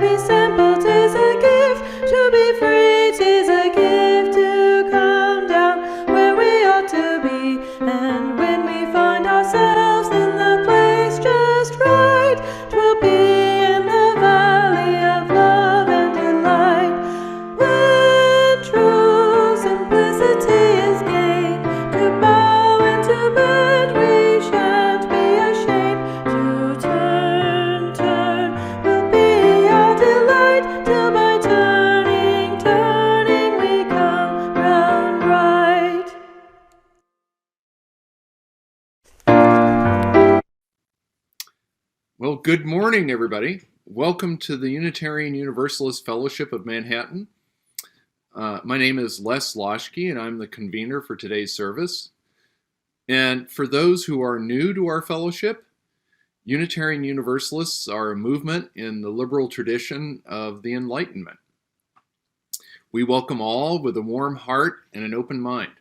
be simple, 'tis a gift. To be free, 'tis a gift. To come down where we ought to be. And when we find ourselves in the place just right, 'twill be in the valley of love and delight. When true simplicity is gained, to bow and to bend we shan't be ashamed. To turn will be our delight, till by turning we come round right. Well, good morning, everybody. Welcome to the Unitarian Universalist Fellowship of Manhattan. My name is Les Loschky, and I'm the convener for today's service. And for those who are new to our fellowship, Unitarian Universalists are a movement in the liberal tradition of the Enlightenment. We welcome all with a warm heart and an open mind.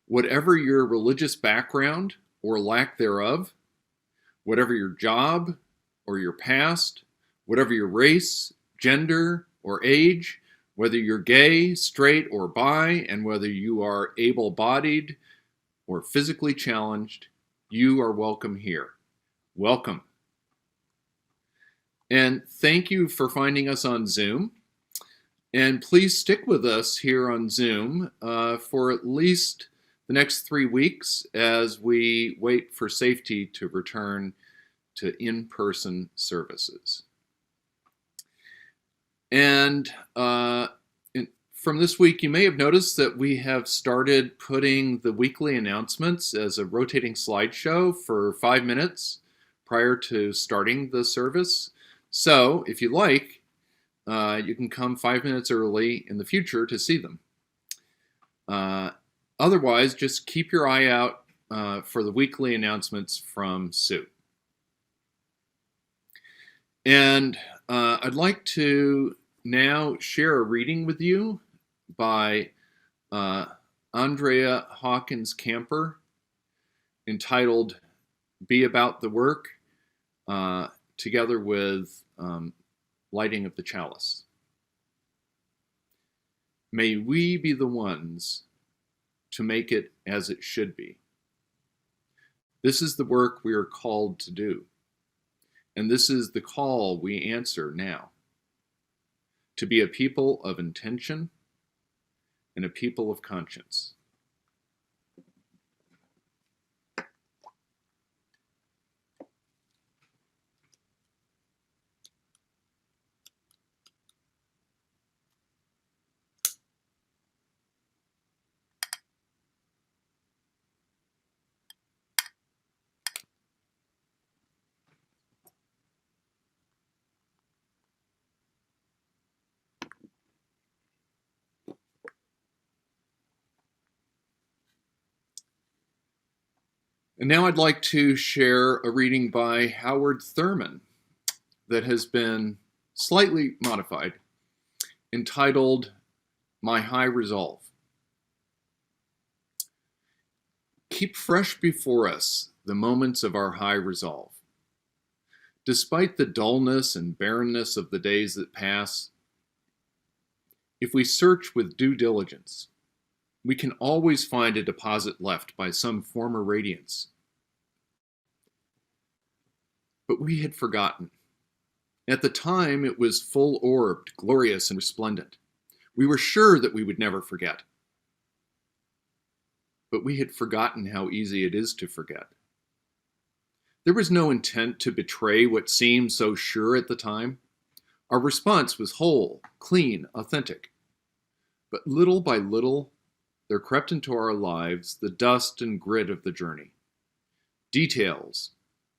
Whatever your religious background or lack thereof, whatever your job or your past, whatever your race, gender, or age, whether you're gay, straight, or bi, and whether you are able-bodied or physically challenged, you are welcome here. Welcome. And thank you for finding us on Zoom. And please stick with us here on Zoom for at least the next 3 weeks as we wait for safety to return to in-person services. And from this week, you may have noticed that we have started putting the weekly announcements as a rotating slideshow for 5 minutes prior to starting the service. So if you like, you can come 5 minutes early in the future to see them. Otherwise, just keep your eye out for the weekly announcements from Sue. And I'd like to now share a reading with you by Andrea Hawkins Camper entitled Be About the Work, together with Lighting of the Chalice. May we be the ones to make it as it should be. This is the work we are called to do, and this is the call we answer now, to be a people of intention and a people of conscience. And now I'd like to share a reading by Howard Thurman that has been slightly modified, entitled My High Resolve. Keep fresh before us the moments of our high resolve. Despite the dullness and barrenness of the days that pass, if we search with due diligence, we can always find a deposit left by some former radiance. But we had forgotten. At the time, it was full-orbed, glorious, and resplendent. We were sure that we would never forget. But we had forgotten how easy it is to forget. There was no intent to betray what seemed so sure at the time. Our response was whole, clean, authentic. But little by little, there crept into our lives the dust and grit of the journey. Details,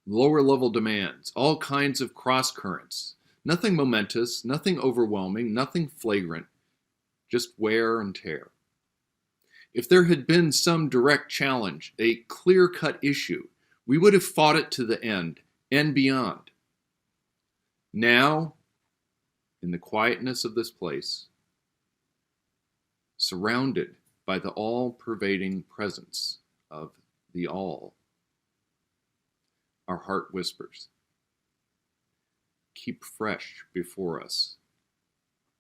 lower-level demands, all kinds of cross-currents. Nothing momentous, nothing overwhelming, nothing flagrant, just wear and tear. If there had been some direct challenge, a clear-cut issue, we would have fought it to the end and beyond. Now, in the quietness of this place, surrounded by the all-pervading presence of the all, our heart whispers, keep fresh before us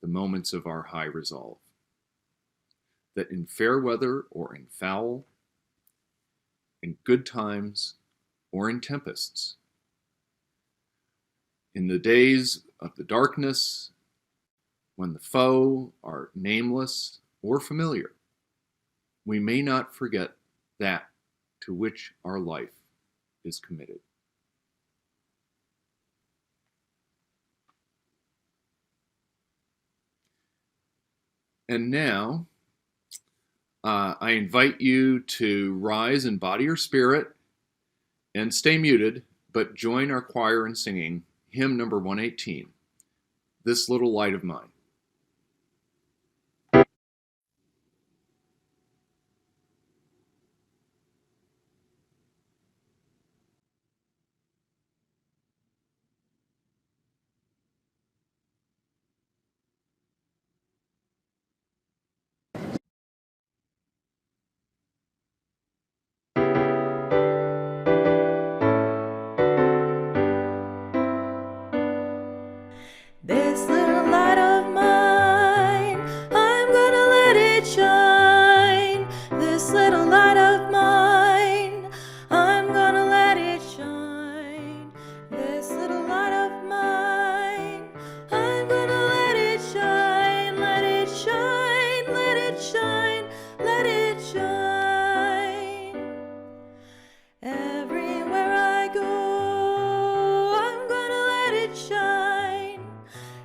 the moments of our high resolve, that in fair weather or in foul, in good times or in tempests, in the days of the darkness, when the foe are nameless or familiar, we may not forget that to which our life is committed. And now, I invite you to rise in body or spirit and stay muted, but join our choir in singing hymn number 118, This Little Light of Mine. This little light of mine, I'm gonna let it shine. This little light of mine, I'm gonna let it shine. This little light of mine, I'm gonna let it shine. Let it shine, let it shine, let it shine. Everywhere I go, I'm gonna let it shine.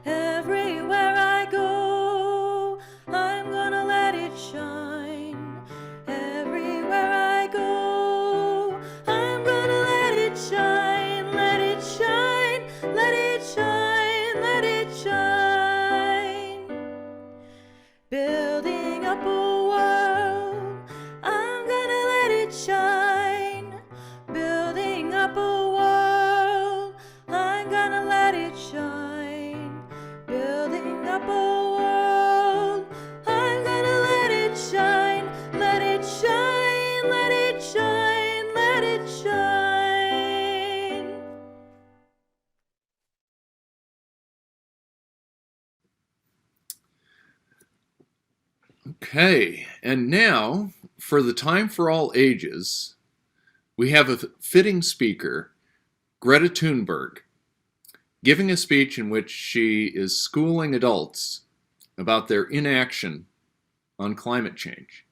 Everywhere I go, I'm gonna let it shine. Everywhere I go, I'm gonna let it shine. Let it shine, let it shine, let it shine. Building up a world, I'm gonna let it shine. Building up a world, I'm gonna let it shine. Building up a world, I'm gonna let it shine. Let it shine, let it shine, let it shine. Okay, and now, for the time for all ages, we have a fitting speaker, Greta Thunberg, giving a speech in which she is schooling adults about their inaction on climate change.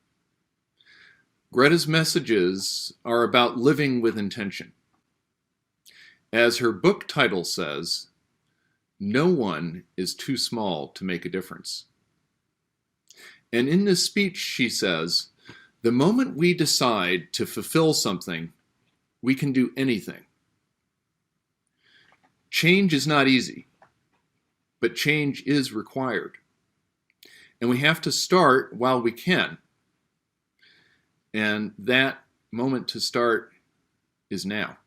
Greta's messages are about living with intention. As her book title says, no one is too small to make a difference. And in this speech, she says, the moment we decide to fulfill something, we can do anything. Change is not easy, but change is required. And we have to start while we can. And that moment to start is now.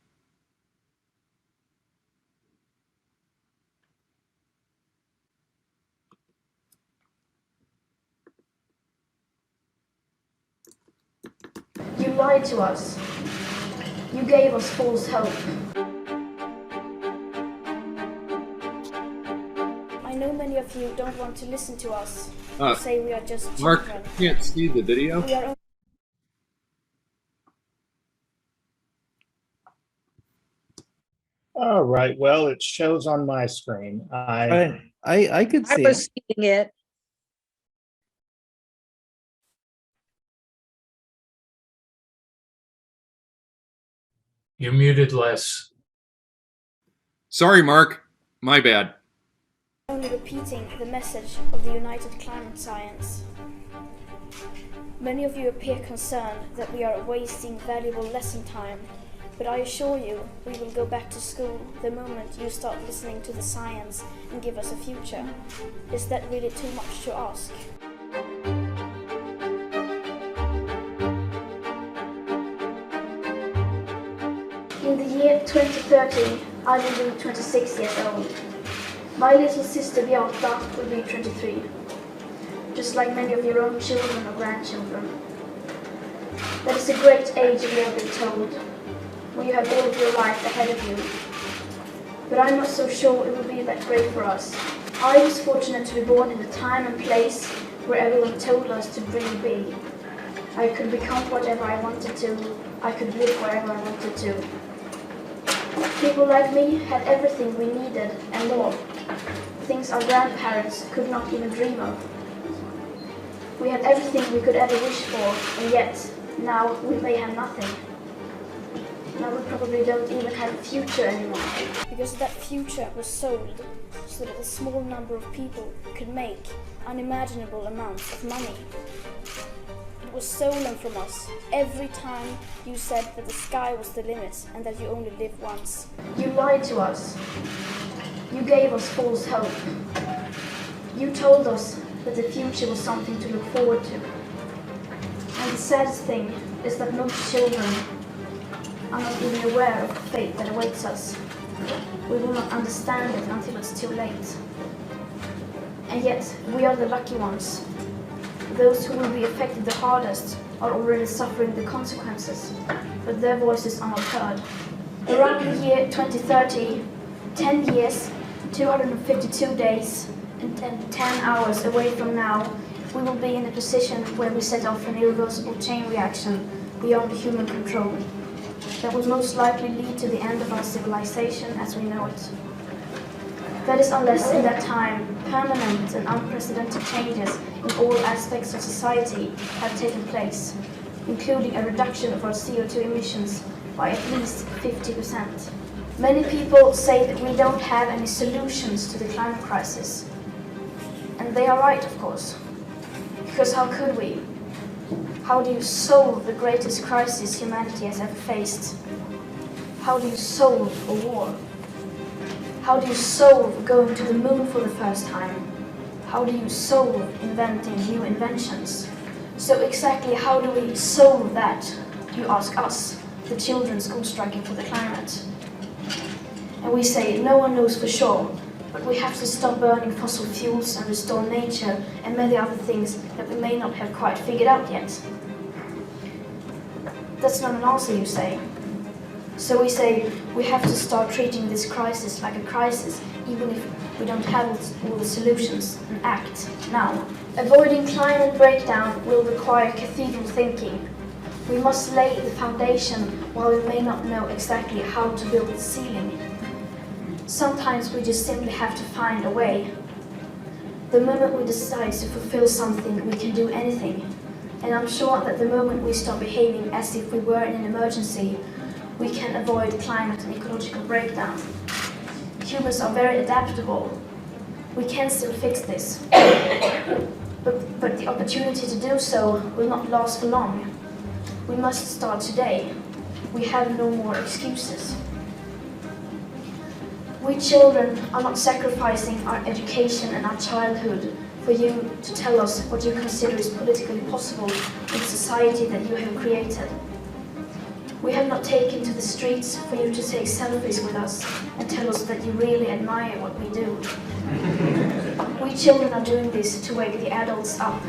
You lied to us. You gave us false hope. I know many of you don't want to listen to us. You say we are just children. Mark, I can't see the video. We are All right, well, it shows on my screen. I could see I was seeing it. You're muted, Les. Sorry, Mark. My bad. only repeating the message of the United Climate Science. Many of you appear concerned that we are wasting valuable lesson time, but I assure you we will go back to school the moment you start listening to the science and give us a future. Is that really too much to ask? In the year 2030, I will be 26 years old. My little sister Beata will be 23, just like many of your own children or grandchildren. That is a great age we have been told, when you have all of your life ahead of you. but I'm not so sure it will be that great for us. I was fortunate to be born in a time and place where everyone told us to really be. I could become whatever I wanted to. I could live wherever I wanted to. People like me had everything we needed and more. Things our grandparents could not even dream of. We had everything we could ever wish for, and yet, now we may have nothing. Now we probably don't even have a future anymore. Because that future was sold, so that a small number of people could make unimaginable amounts of money. It was stolen from us every time you said that the sky was the limit and that you only live once. You lied to us. You gave us false hope. You told us that the future was something to look forward to. And the saddest thing is that most children are not even aware of the fate that awaits us. We will not understand it until it's too late. And yet, we are the lucky ones. Those who will be affected the hardest are already suffering the consequences, but their voices are not heard. Around the year 2030, 10 years, 252 days, and 10 hours away from now, we will be in a position where we set off an irreversible chain reaction beyond human control that will most likely lead to the end of our civilization as we know it. That is unless in that time permanent and unprecedented changes in all aspects of society have taken place, including a reduction of our CO2 emissions by at least 50%. Many people say that we don't have any solutions to the climate crisis. And they are right, of course. Because how could we? How do you solve the greatest crisis humanity has ever faced? How do you solve a war? How do you solve going to the moon for the first time? How do you solve inventing new inventions? So exactly how do we solve that, you ask us, the children school striking for the climate? And we say no one knows for sure, but we have to stop burning fossil fuels and restore nature and many other things that we may not have quite figured out yet. That's not an answer, you say. So we say we have to start treating this crisis like a crisis, even if we don't have all the solutions, and act now. Avoiding climate breakdown will require cathedral thinking. We must lay the foundation while we may not know exactly how to build the ceiling. Sometimes we just simply have to find a way. The moment we decide to fulfill something, we can do anything. And I'm sure that the moment we start behaving as if we were in an emergency, we can avoid climate and ecological breakdown. Humans are very adaptable. We can still fix this. But the opportunity to do so will not last for long. We must start today. We have no more excuses. We children are not sacrificing our education and our childhood for you to tell us what you consider is politically possible in the society that you have created. We have not taken to the streets for you to take selfies with us and tell us that you really admire what we do. We children are doing this to wake the adults up.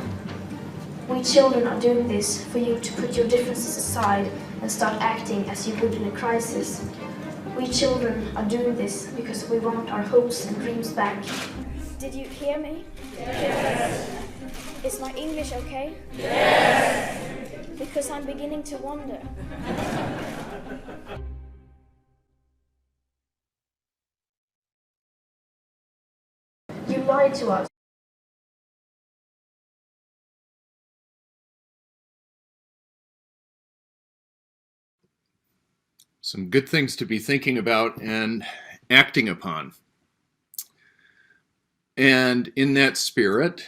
We children are doing this for you to put your differences aside and start acting as you would in a crisis. We children are doing this because we want our hopes and dreams back. Did you hear me? Yes. Is my English okay? Yes. Because I'm beginning to wonder. You lied to us. Some good things to be thinking about and acting upon. And in that spirit,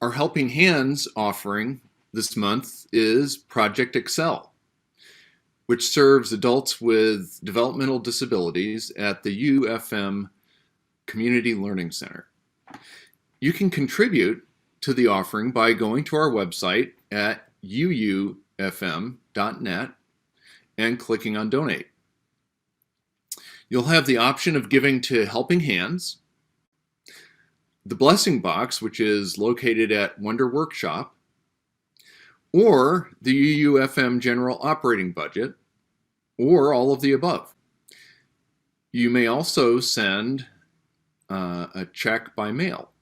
our Helping Hands offering this month is Project Excel, which serves adults with developmental disabilities at the UUFM Community Learning Center. You can contribute to the offering by going to our website at uufm.net and clicking on Donate. You'll have the option of giving to Helping Hands, the Blessing Box, which is located at Wonder Workshop, or the UUFM General Operating Budget, or all of the above. You may also send a check by mail.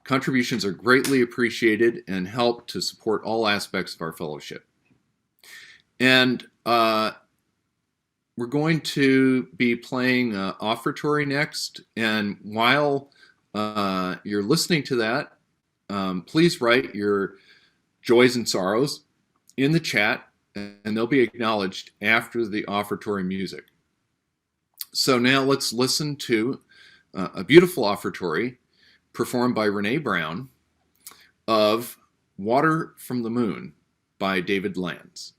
Contributions are greatly appreciated and help to support all aspects of our fellowship. And we're going to be playing offertory next. And while you're listening to that, please write your joys and sorrows in the chat, and they'll be acknowledged after the offertory music. So now let's listen to a beautiful offertory performed by Renee Brown of Water from the Moon by David Lanz.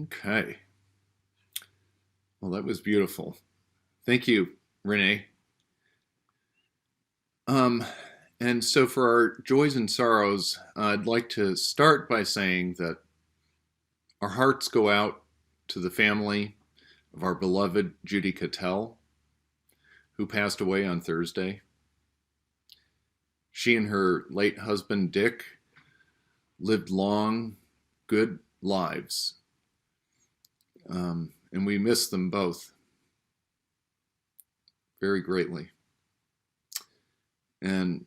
Okay. Well, that was beautiful. Thank you, Renee. And so for our joys and sorrows, I'd like to start by saying that our hearts go out to the family of our beloved Judy Cattell, who passed away on Thursday. She and her late husband, Dick, lived long, good lives. And we miss them both very greatly. And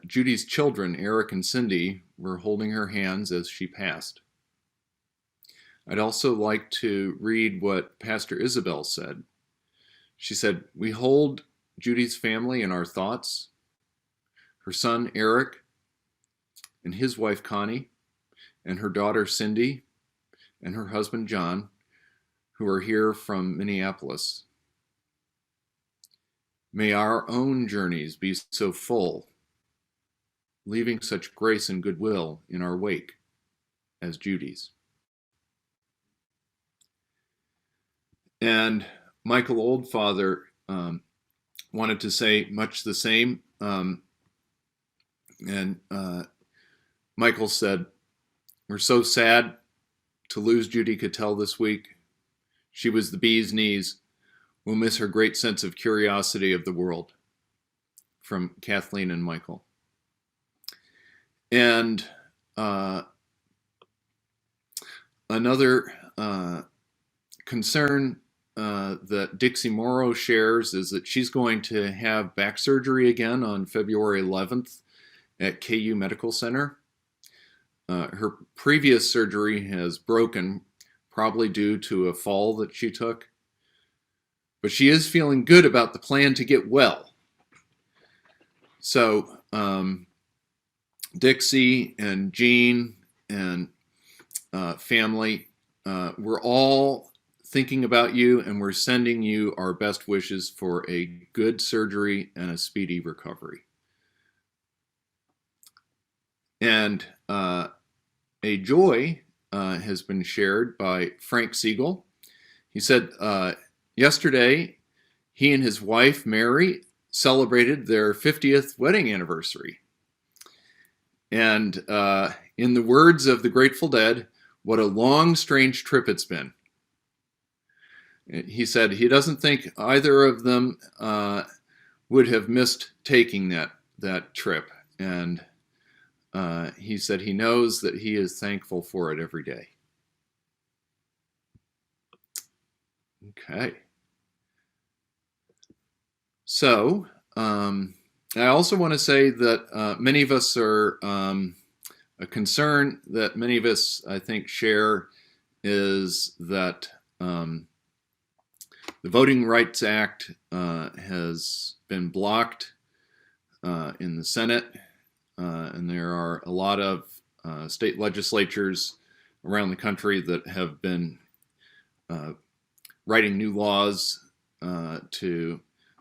Judy's children, Eric and Cindy, were holding her hands as she passed. I'd also like to read what Pastor Isabel said. She said, "We hold Judy's family in our thoughts, her son Eric, and his wife Connie, and her daughter Cindy, and her husband John, who are here from Minneapolis. May our own journeys be so full, leaving such grace and goodwill in our wake as Judy's." And Michael Oldfather wanted to say much the same. Michael said, "We're so sad to lose Judy Cattell this week. She was the bee's knees. We'll miss her great sense of curiosity of the world." From Kathleen and Michael. And another concern that Dixie Morrow shares is that she's going to have back surgery again on February 11th at KU Medical Center. Her previous surgery has broken, probably due to a fall that she took. But she is feeling good about the plan to get well. So Dixie and Jean and family, we're all thinking about you, and we're sending you our best wishes for a good surgery and a speedy recovery. And a joy has been shared by Frank Siegel. He said, yesterday, he and his wife, Mary, celebrated their 50th wedding anniversary. And in the words of the Grateful Dead, what a long, strange trip it's been. He said he doesn't think either of them would have missed taking that trip. And he said he knows that he is thankful for it every day. Okay. So I also want to say that many of us are, a concern that many of us, I think, share is that the Voting Rights Act has been blocked in the Senate, and there are a lot of state legislatures around the country that have been writing new laws to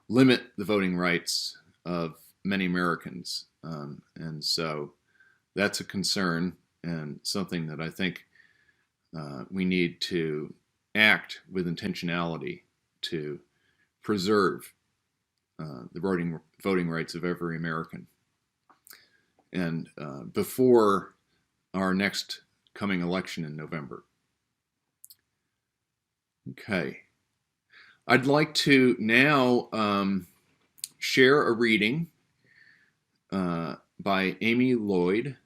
limit the voting rights of many Americans. And so that's a concern and something that I think we need to act with intentionality to preserve the voting rights of every American. And before our next coming election in November. Okay. I'd like to now share a reading by Amy Lloyd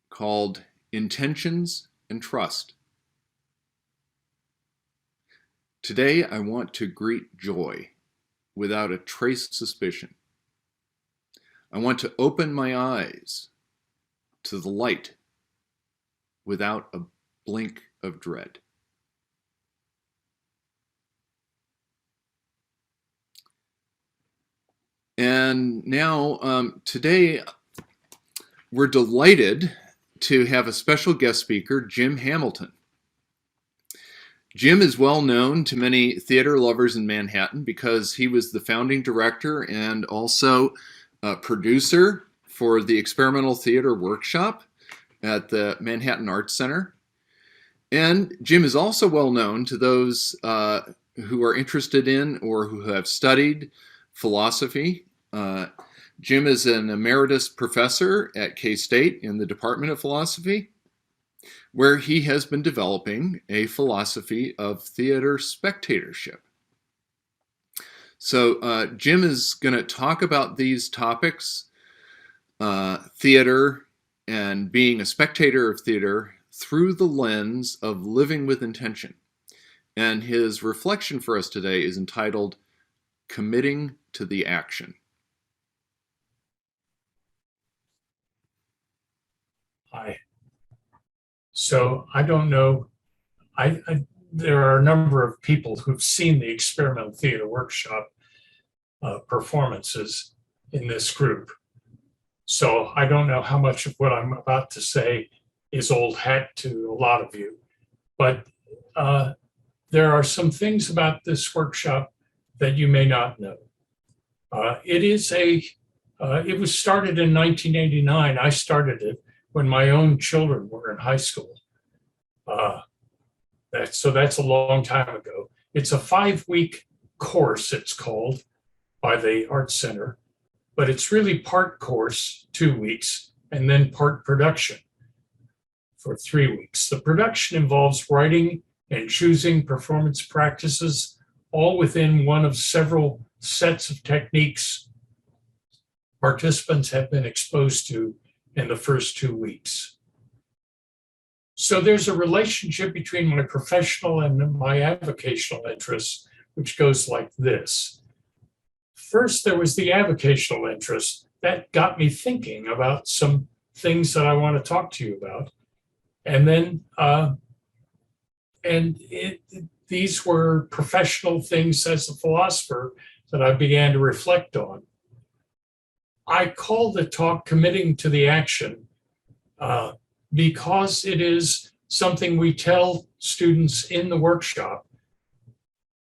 called Intentions and Trust. Today I want to greet joy without a trace of suspicion. I want to open my eyes to the light without a blink of dread. And now, today, we're delighted to have a special guest speaker, Jim Hamilton. Jim is well known to many theater lovers in Manhattan because he was the founding director and also producer for the Experimental Theater Workshop at the Manhattan Arts Center. And Jim is also well known to those who are interested in or who have studied philosophy. Jim is an emeritus professor at K-State in the Department of Philosophy, where he has been developing a philosophy of theater spectatorship. So Jim is going to talk about these topics, theater and being a spectator of theater through the lens of living with intention. And his reflection for us today is entitled Committing to the Action. Hi. So I don't know there are a number of people who've seen the experimental theater workshop performances in this group. So I don't know how much of what I'm about to say is old hat to a lot of you, but there are some things about this workshop that you may not know. It was started in 1989. I started it when my own children were in high school. So that's a long time ago. It's a 5-week course, it's called, by the Arts Center, but it's really part course, 2 weeks, and then part production for 3 weeks. The production involves writing and choosing performance practices, all within one of several sets of techniques participants have been exposed to in the first 2 weeks. So there's a relationship between my professional and my avocational interests, which goes like this. First, there was the avocational interest that got me thinking about some things that I want to talk to you about. And then, these were professional things as a philosopher that I began to reflect on. I call the talk Committing to the Action because it is something we tell students in the workshop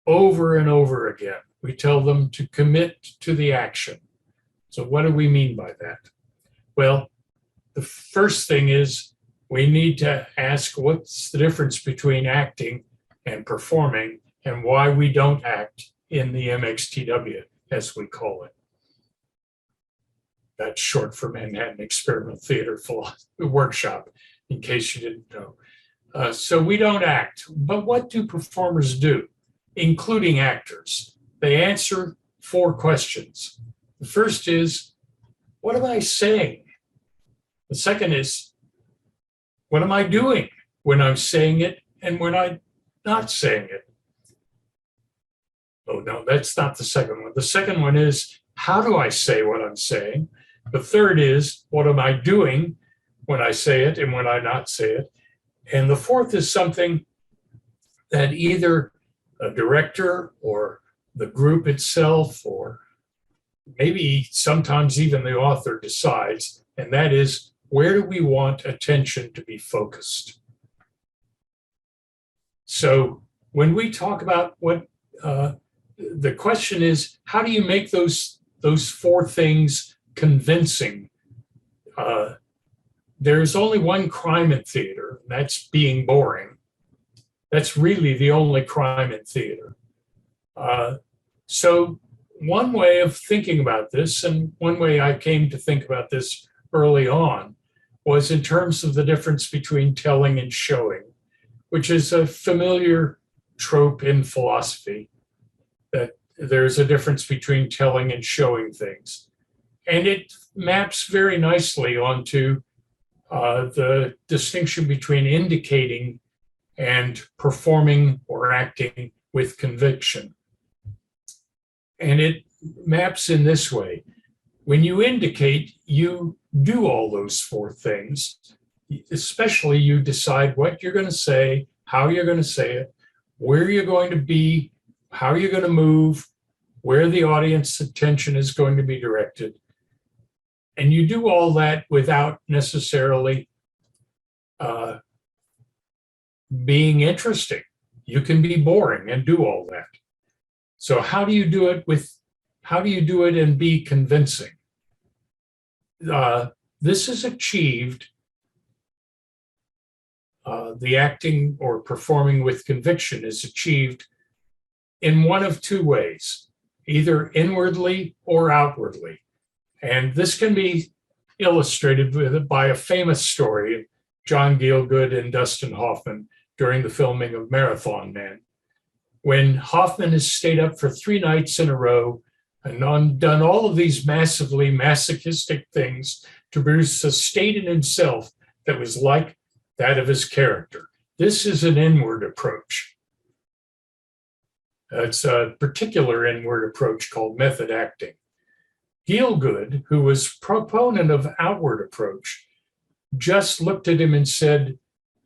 over and over again. We tell them to commit to the action. So what do we mean by that? Well, the first thing is we need to ask what's the difference between acting and performing and why we don't act in the MXTW, as we call it. That's short for Manhattan Experimental Theater Workshop, in case you didn't know. So we don't act, but what do performers do, including actors? They answer 4 questions. The first is, what am I saying? The second is, what am I doing when I'm saying it and when I'm not saying it? Oh, no, that's not the second one. The second one is, how do I say what I'm saying? The third is, what am I doing when I say it and when I not say it? And the fourth is something that either a director or the group itself, or maybe sometimes even the author decides, and that is, where do we want attention to be focused? So when we talk about what the question is, how do you make those 4 things convincing? There's only one crime in theater, and that's being boring. That's really the only crime in theater. So one way of thinking about this, and one way I came to think about this early on, was in terms of the difference between telling and showing, which is a familiar trope in philosophy, that there's a difference between telling and showing things. And it maps very nicely onto the distinction between indicating and performing or acting with conviction. And it maps in this way. When you indicate, you do all those 4 things, especially you decide what you're going to say, how you're going to say it, where you're going to be, how you're going to move, where the audience attention is going to be directed. And you do all that without necessarily being interesting. You can be boring and do all that. So how do you do it and be convincing? This is achieved, the acting or performing with conviction is achieved in one of 2 ways, either inwardly or outwardly. And this can be illustrated by a famous story of John Gielgud and Dustin Hoffman during the filming of Marathon Man, when Hoffman has stayed up for 3 nights in a row and done all of these massively masochistic things to produce a state in himself that was like that of his character. This is an inward approach. It's a particular inward approach called method acting. Gielgud, who was proponent of outward approach, just looked at him and said,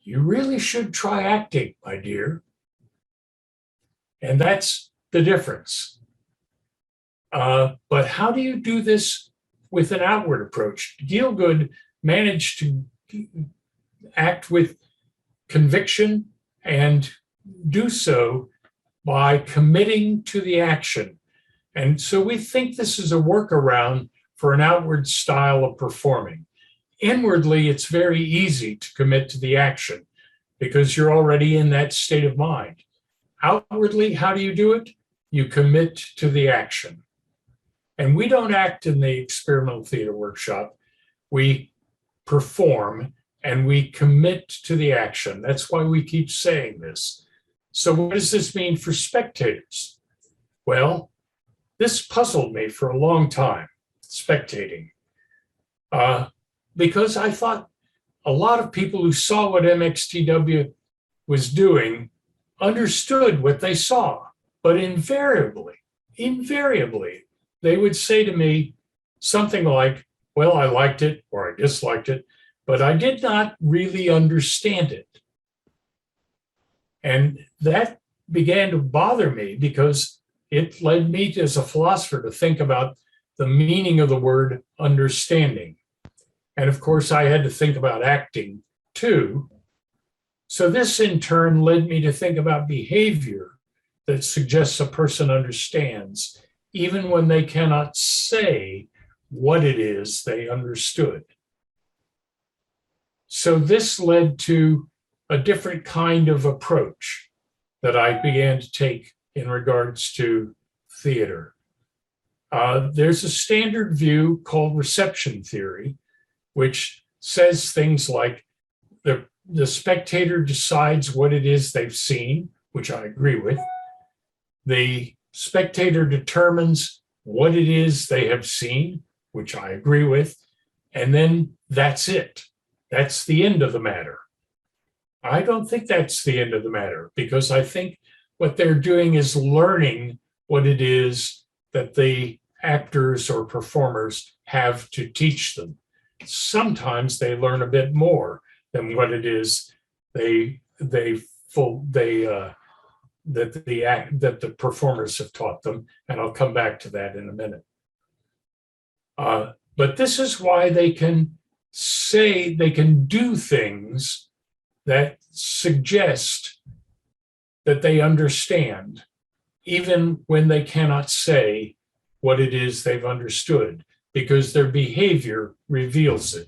you really should try acting, my dear. And that's the difference. But how do you do this with an outward approach? Gielgud managed to act with conviction and do so by committing to the action. And so we think this is a workaround for an outward style of performing. Inwardly, it's very easy to commit to the action because you're already in that state of mind. Outwardly, how do you do it? You commit to the action. And we don't act in the experimental theater workshop. We perform and we commit to the action. That's why we keep saying this. So what does this mean for spectators? Well, this puzzled me for a long time, spectating, because I thought a lot of people who saw what MXTW was doing understood what they saw, but invariably, they would say to me something like, well, I liked it or I disliked it, but I did not really understand it. And that began to bother me because it led me as a philosopher to think about the meaning of the word understanding. And of course, I had to think about acting too. So this in turn led me to think about behavior that suggests a person understands, even when they cannot say what it is they understood. So this led to a different kind of approach that I began to take in regards to theater. There's a standard view called reception theory, which says things like the spectator decides what it is they've seen, which I agree with. The spectator determines what it is they have seen, which I agree with. And then that's it. That's the end of the matter. I don't think that's the end of the matter, because I think what they're doing is learning what it is that the actors or performers have to teach them. Sometimes they learn a bit more than what it is that the performers have taught them, and I'll come back to that in a minute. But this is why they can do things that suggest that they understand, even when they cannot say what it is they've understood, because their behavior reveals it.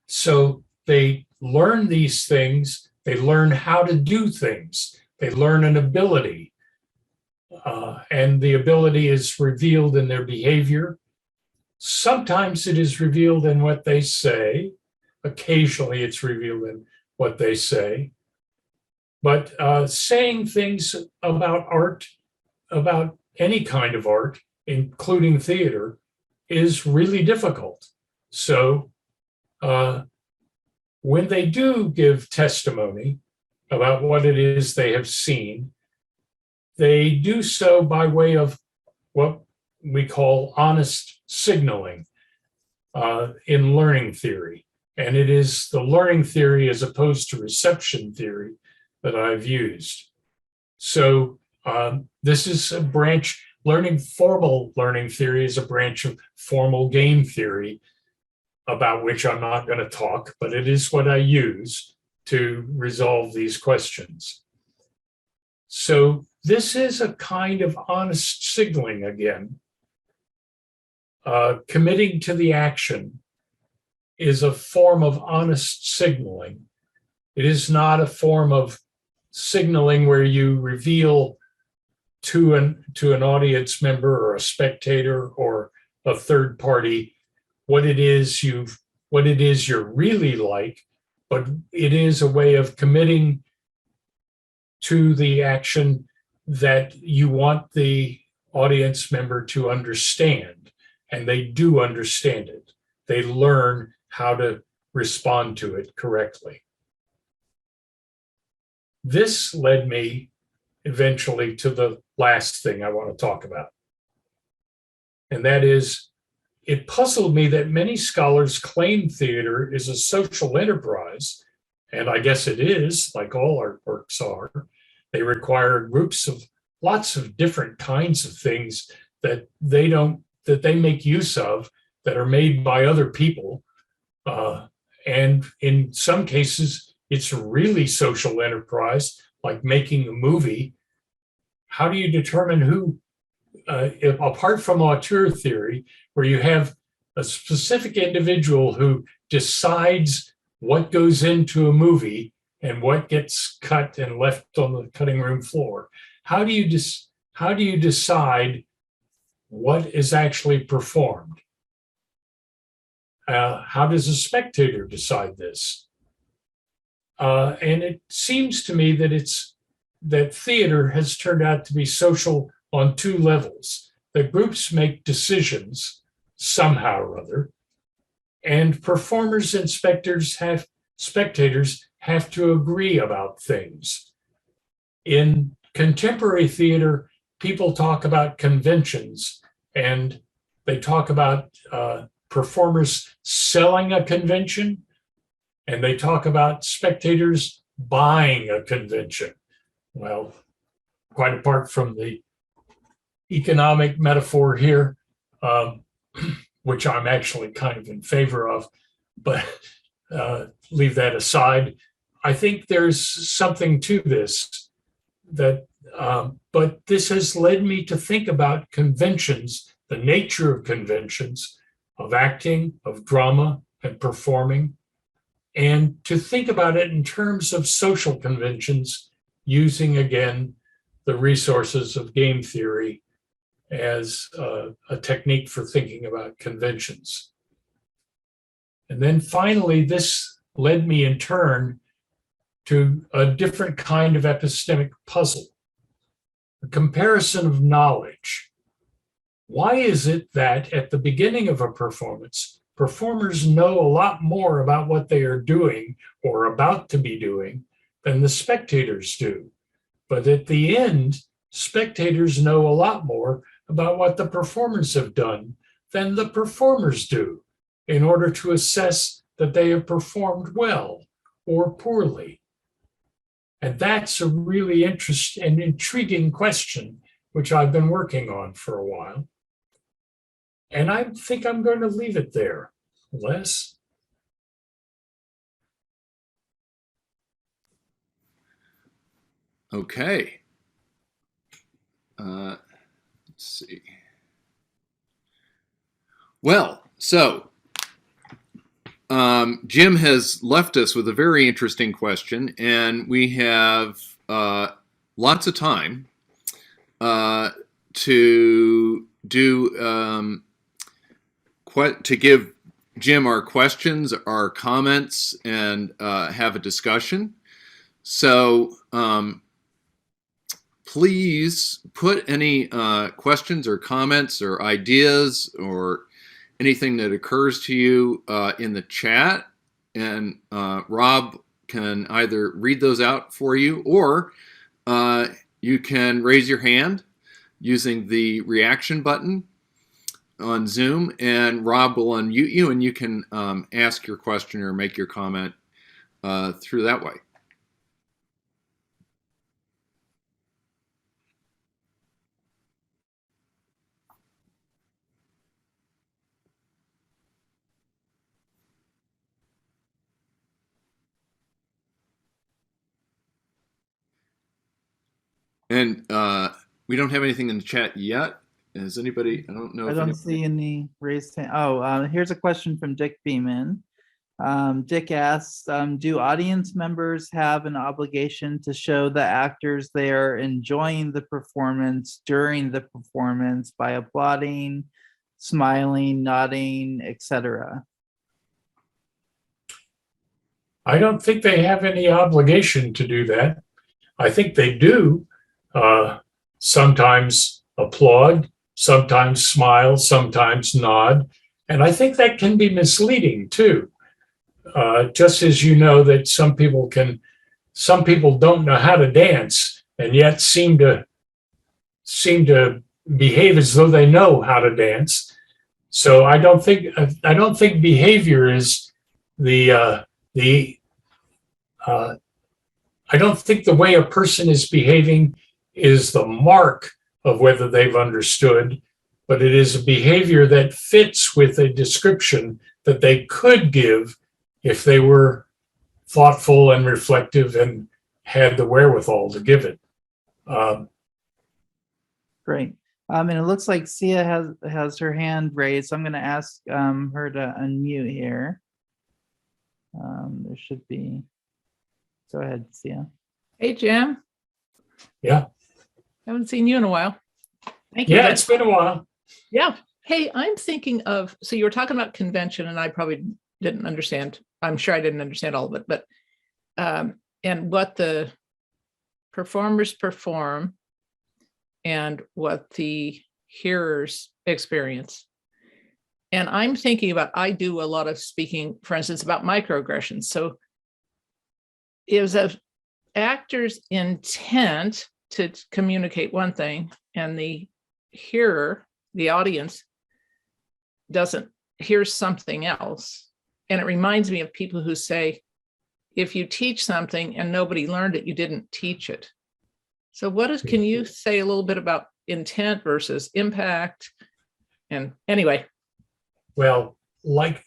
So they learn these things, they learn how to do things, they learn an ability, and the ability is revealed in their behavior. Sometimes it is revealed in what they say. Occasionally it's revealed in what they say. But saying things about art, about any kind of art, including theater, is really difficult. So when they do give testimony about what it is they have seen, they do so by way of what we call honest signaling in learning theory. And it is the learning theory as opposed to reception theory that I've used. So this is a branch, formal learning theory is a branch of formal game theory, about which I'm not going to talk, but it is what I use to resolve these questions. So this is a kind of honest signaling again. Committing to the action is a form of honest signaling. It is not a form of signaling where you reveal to an audience member or a spectator or a third party what it is you're really like, but it is a way of committing to the action that you want the audience member to understand, and they do understand it. They learn how to respond to it correctly. This led me eventually to the last thing I want to talk about, and that is it puzzled me that many scholars claim theater is a social enterprise, and I guess it is, like all art works are. They require groups of lots of different kinds of things that they make use of that are made by other people. And in some cases, it's a really social enterprise, like making a movie. How do you determine who, apart from auteur theory, where you have a specific individual who decides what goes into a movie and what gets cut and left on the cutting room floor? How do you decide what is actually performed? How does a spectator decide this? And it seems to me that theater has turned out to be social on two levels. The groups make decisions somehow or other, and performers and spectators have to agree about things. In contemporary theater, people talk about conventions, and they talk about performers selling a convention, and they talk about spectators buying a convention. Well, quite apart from the economic metaphor here, which I'm actually kind of in favor of, but leave that aside. I think there's something to this but this has led me to think about conventions, the nature of conventions, of acting, of drama, and performing, and to think about it in terms of social conventions, using again the resources of game theory as a technique for thinking about conventions. And then finally, this led me in turn to a different kind of epistemic puzzle, a comparison of knowledge. Why is it that at the beginning of a performance, performers know a lot more about what they are doing or about to be doing than the spectators do? But at the end, spectators know a lot more about what the performers have done than the performers do in order to assess that they have performed well or poorly. And that's a really interesting and intriguing question, which I've been working on for a while. And I think I'm going to leave it there. Les? Okay. Let's see. Well, so Jim has left us with a very interesting question, and we have lots of time to do to give Jim our questions, our comments, and have a discussion. So please put any questions or comments or ideas or anything that occurs to you in the chat, and Rob can either read those out for you, or you can raise your hand using the reaction button on Zoom, and Rob will unmute you, and you can ask your question or make your comment through that way. And we don't have anything in the chat yet. Is anybody? I don't know. I don't see any raised hand. Oh, here's a question from Dick Beeman. Dick asks, do audience members have an obligation to show the actors they are enjoying the performance during the performance by applauding, smiling, nodding, etc.? I don't think they have any obligation to do that. I think they do sometimes applaud, sometimes smile, sometimes nod. And I think that can be misleading too. Just as you know that some people don't know how to dance and yet seem to behave as though they know how to dance. So I don't think behavior is the I don't think the way a person is behaving is the mark of whether they've understood, but it is a behavior that fits with a description that they could give if they were thoughtful and reflective and had the wherewithal to give it. Great. And it looks like Sia has her hand raised. So I'm going to ask her to unmute here. There should be. Go ahead, Sia. Hey, Jim. Yeah. Haven't seen you in a while. Thank you. Yeah, it's been a while. Yeah. Hey, I'm thinking of, so you were talking about convention and I probably didn't understand. I'm sure I didn't understand all of it, but, and what the performers perform and what the hearers experience. And I'm thinking about, I do a lot of speaking, for instance, about microaggressions. So is an actor's intent to communicate one thing and the hearer, the audience, doesn't hear something else. And it reminds me of people who say, if you teach something and nobody learned it, you didn't teach it. So can you say a little bit about intent versus impact? And anyway. Well, like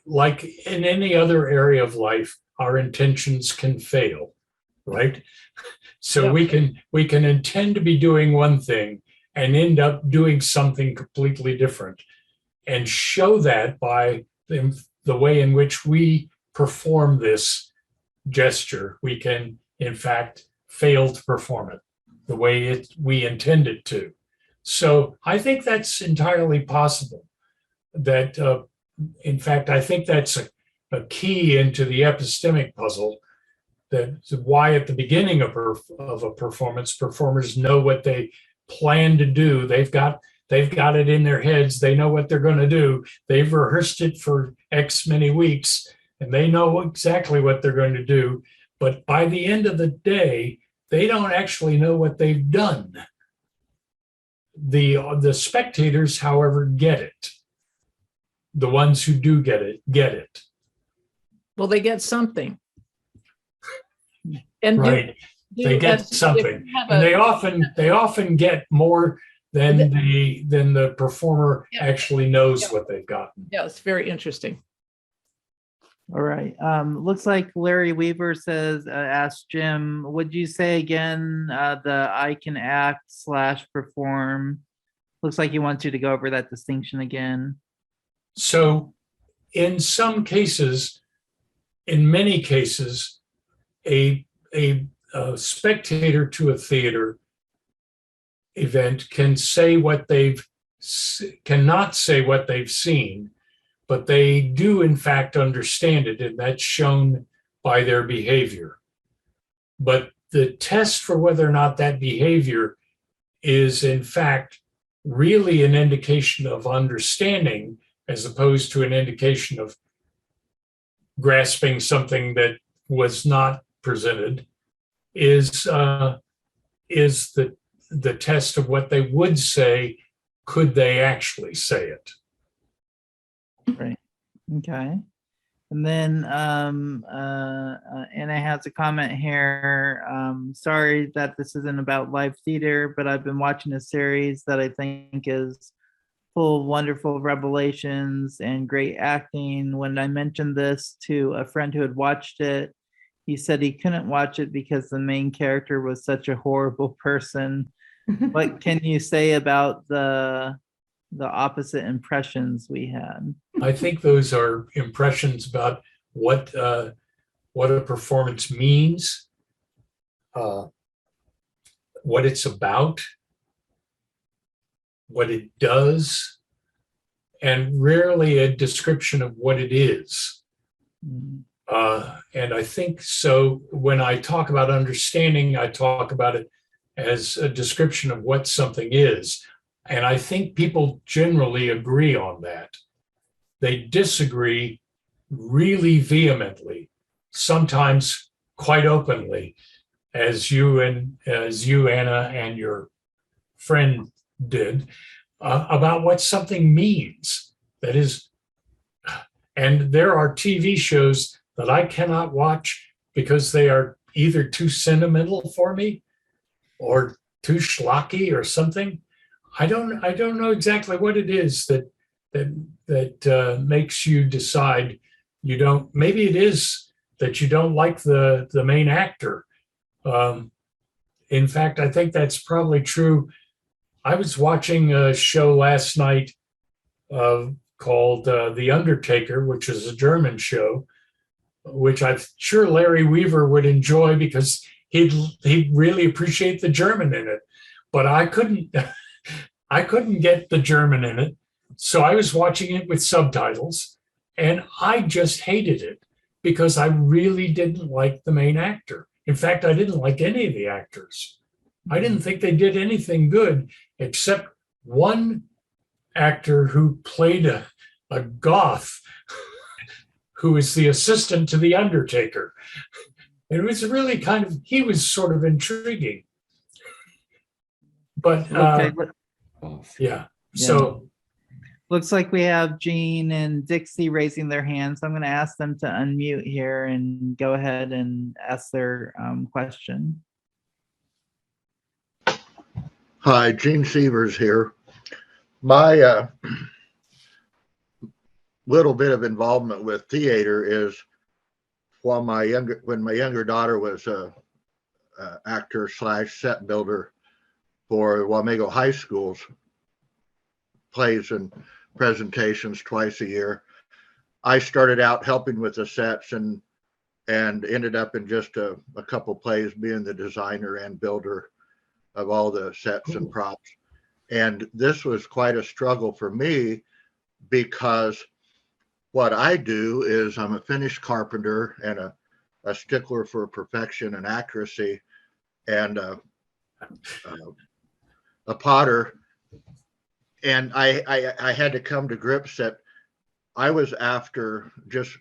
in any other area of life, our intentions can fail, right? So Yeah. we can intend to be doing one thing and end up doing something completely different, and show that by the way in which we perform this gesture. We can, in fact, fail to perform it the way we intended to. So I think that's entirely possible. That, in fact, I think that's a key into the epistemic puzzle. That's why at the beginning of a performance, performers know what they plan to do. They've got it in their heads. They know what they're going to do. They've rehearsed it for X many weeks, and they know exactly what they're going to do. But by the end of the day, they don't actually know what they've done. The spectators, however, get it. The ones who do get it. Well, they get something. And right. They get something. And they often get more than the performer actually knows what they've gotten. Yeah, it's very interesting. All right. Looks like Larry Weaver says, ask Jim, would you say again the I can act / perform? Looks like he wants you to go over that distinction again. So in some cases, in many cases, a spectator to a theater event cannot say what they've seen, but they do in fact understand it, and that's shown by their behavior. But the test for whether or not that behavior is in fact really an indication of understanding as opposed to an indication of grasping something that was not presented is the test of what they would say. Could they actually say it? Right. Okay. And then Anna has a comment here. Sorry that this isn't about live theater, but I've been watching a series that I think is full of wonderful revelations and great acting. When I mentioned this to a friend who had watched it, he said he couldn't watch it because the main character was such a horrible person. What can you say about the opposite impressions we had? I think those are impressions about what a performance means, what it's about, what it does, and rarely a description of what it is. And I think so when I talk about understanding, I talk about it as a description of what something is. And I think people generally agree on that. They disagree really vehemently, sometimes quite openly, as you, Anna, and your friend did, about what something means. That is, and there are TV shows that I cannot watch because they are either too sentimental for me or too schlocky or something. I don't know exactly what it is that makes you decide you don't. Maybe it is that you don't like the main actor. In fact, I think that's probably true. I was watching a show last night called The Undertaker, which is a German show, which I'm sure Larry Weaver would enjoy because he'd really appreciate the German in it. But I couldn't get the German in it. So I was watching it with subtitles, and I just hated it because I really didn't like the main actor. In fact, I didn't like any of the actors. I didn't think they did anything good except one actor who played a goth who is the assistant to the Undertaker. It was really he was sort of intriguing. But Okay, yeah, so looks like we have Jean and Dixie raising their hands. I'm going to ask them to unmute here and go ahead and ask their question. Hi, Gene Sievers here. My little bit of involvement with theater is when my younger daughter was a actor / set builder for Wamego High School's plays and presentations twice a year. I started out helping with the sets and ended up in just a couple plays being the designer and builder of all the sets and props. And this was quite a struggle for me because what I do is I'm a finished carpenter and a stickler for perfection and accuracy, and a potter. And I had to come to grips that I was after, just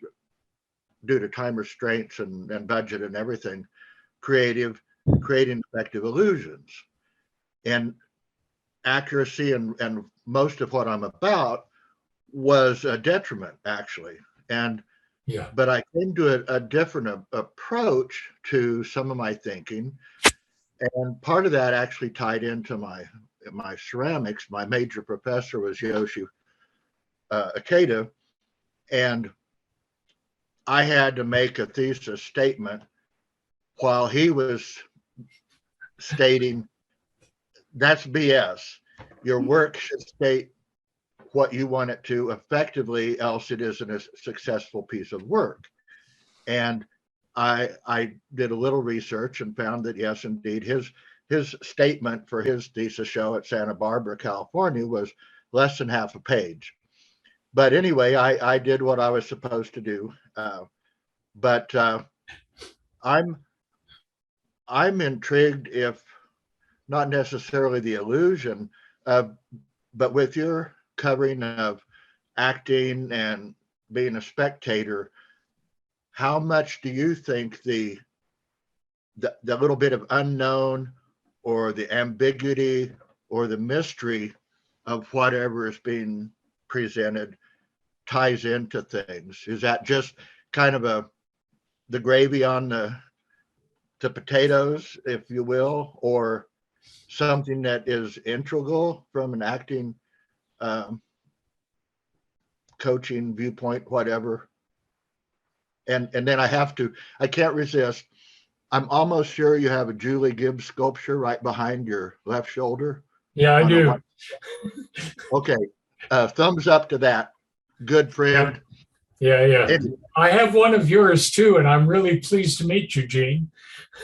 due to time restraints and budget and everything, creating effective illusions. And accuracy and most of what I'm about was a detriment, actually. And yeah, but I came to a different approach to some of my thinking, and part of that actually tied into my ceramics. My major professor was Yoshi Ikeda, and I had to make a thesis statement while he was stating that's BS. Your work should state what you want it to effectively, else it isn't a successful piece of work. And I did a little research and found that yes, indeed, his statement for his thesis show at Santa Barbara, California, was less than half a page. But anyway, I did what I was supposed to do. But I'm intrigued, if not necessarily the illusion, but with your covering of acting and being a spectator, how much do you think the little bit of unknown or the ambiguity or the mystery of whatever is being presented ties into things? Is that just kind of the gravy on the potatoes, if you will, or something that is integral from an acting coaching viewpoint, whatever? And then I can't resist. I'm almost sure you have a Julie Gibbs sculpture right behind your left shoulder. yeah, I do. Okay, thumbs up to that. Good friend. Yeah. I have one of yours too, and I'm really pleased to meet you, Gene.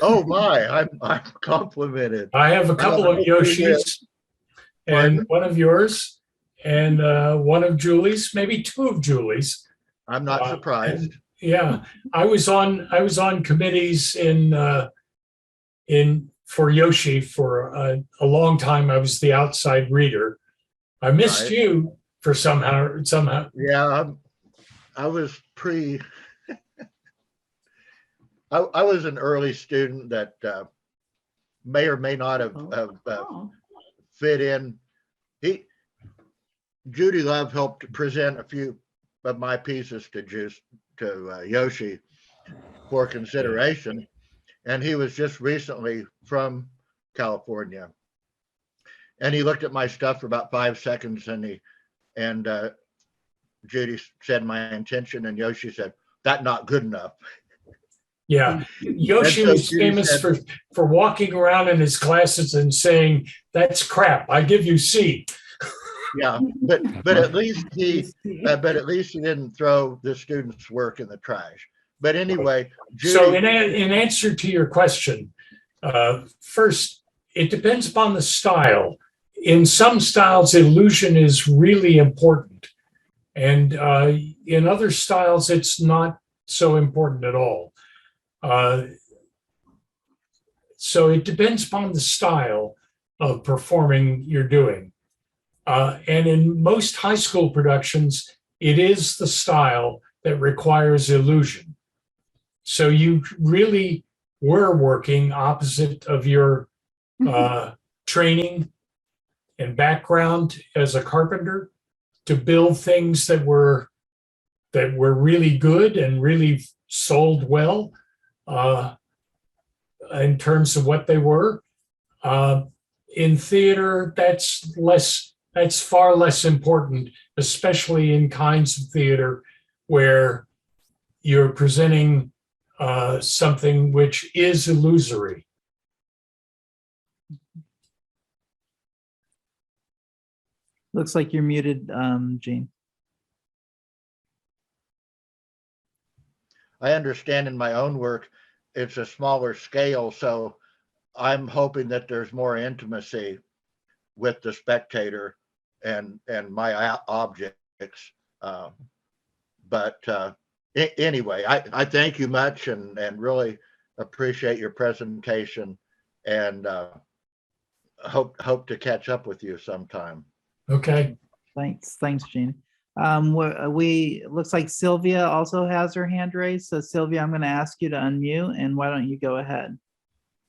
Oh my, I'm complimented. I have a couple of Yoshis, and one of yours, and one of Julie's, maybe two of Julie's. I'm not surprised. Yeah, I was on committees for Yoshi for a long time. I was the outside reader. I missed you for somehow. Yeah, I was I was an early student that may or may not have fit in. Judy Love helped present a few of my pieces to Yoshi for consideration, and he was just recently from California, and he looked at my stuff for about 5 seconds, and Judy said my intention, and Yoshi said, "That not good enough." Yeah, Yoshi And so was Judy famous said- for walking around in his classes and saying, "That's crap. I give you C." Yeah, but at least he didn't throw the students' work in the trash. But anyway, So Judy, in answer to your question, first, it depends upon the style. In some styles, illusion is really important. And in other styles, it's not so important at all. So it depends upon the style of performing you're doing. And in most high school productions, it is the style that requires illusion. So you really were working opposite of your training and background as a carpenter to build things that were really good and really sold well in terms of what they were. In theater, that's far less important, especially in kinds of theater where you're presenting something which is illusory. Looks like you're muted, Gene. I understand in my own work, it's a smaller scale, so I'm hoping that there's more intimacy with the spectator and my objects. Anyway, I thank you much and really appreciate your presentation, and hope to catch up with you sometime. Okay. Thanks, Gene. Looks like Sylvia also has her hand raised. So Sylvia, I'm going to ask you to unmute, and why don't you go ahead?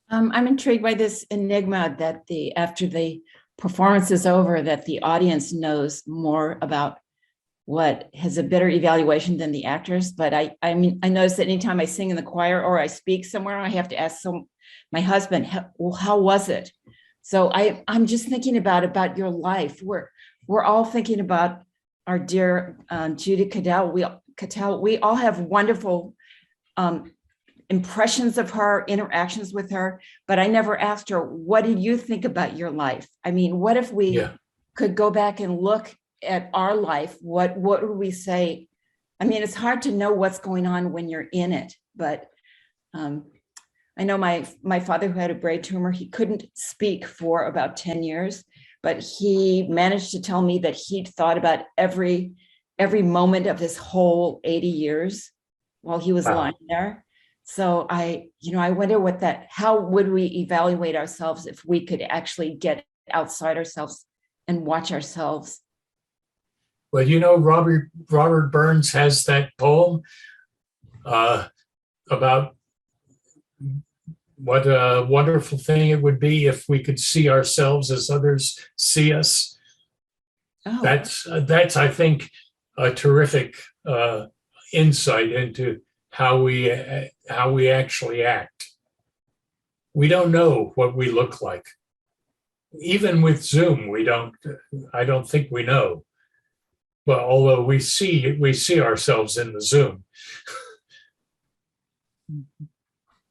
I'm intrigued by this enigma that after the performance is over, that the audience knows more about what has a better evaluation than the actors. But I mean, I notice that anytime I sing in the choir or I speak somewhere, I have to ask my husband, how was it? So I'm just thinking about your life. We're all thinking about our dear Judy Cattell. We all have wonderful impressions of her, interactions with her, but I never asked her, what did you think about your life? I mean, what if we could go back and look at our life? What would we say? I mean, it's hard to know what's going on when you're in it, but I know my father, who had a brain tumor, he couldn't speak for about 10 years, but he managed to tell me that he'd thought about every moment of his whole 80 years while he was lying there. So I wonder how would we evaluate ourselves if we could actually get outside ourselves and watch ourselves? Well, Robert Burns has that poem about what a wonderful thing it would be if we could see ourselves as others see us. Oh. That's I think a terrific insight into how we actually act. We don't know what we look like. Even with Zoom, I don't think we know. But although we see ourselves in the Zoom.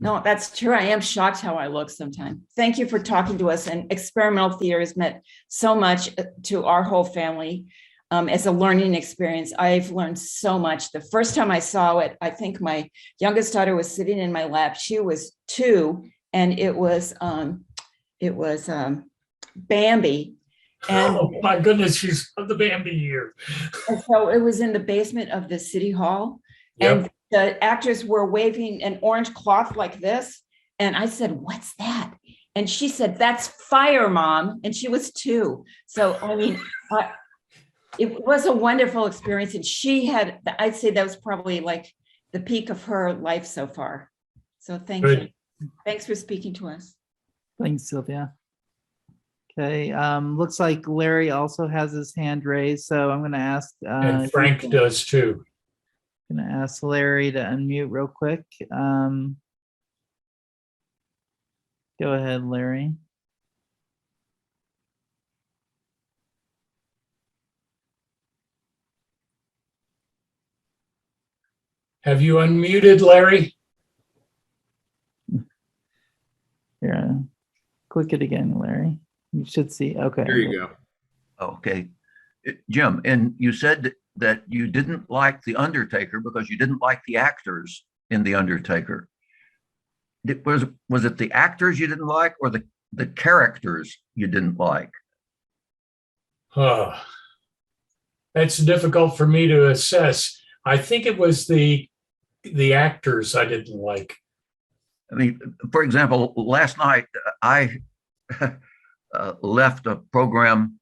No, that's true. I am shocked how I look sometimes. Thank you for talking to us. And experimental theater has meant so much to our whole family as a learning experience. I've learned so much. The first time I saw it, I think my youngest daughter was sitting in my lap. She was 2, and it was Bambi. And oh my goodness, she's of the Bambi year. And so it was in the basement of the city hall. Yep. And the actors were waving an orange cloth like this. And I said, "What's that?" And she said, "That's fire, Mom." And she was 2. So, I mean, it was a wonderful experience. And I'd say that was probably like the peak of her life so far. So thank you. Thanks for speaking to us. Thanks, Sylvia. Okay, looks like Larry also has his hand raised, so I'm gonna ask. And Frank does too. Gonna ask Larry to unmute real quick. Go ahead, Larry. Have you unmuted, Larry? Here, click it again, Larry. You should see, okay. There you go. Okay. Jim, and you said that you didn't like The Undertaker because you didn't like the actors in The Undertaker. Was it the actors you didn't like or the characters you didn't like? That's difficult for me to assess. I think it was the actors I didn't like. I mean, for example, last night I left a program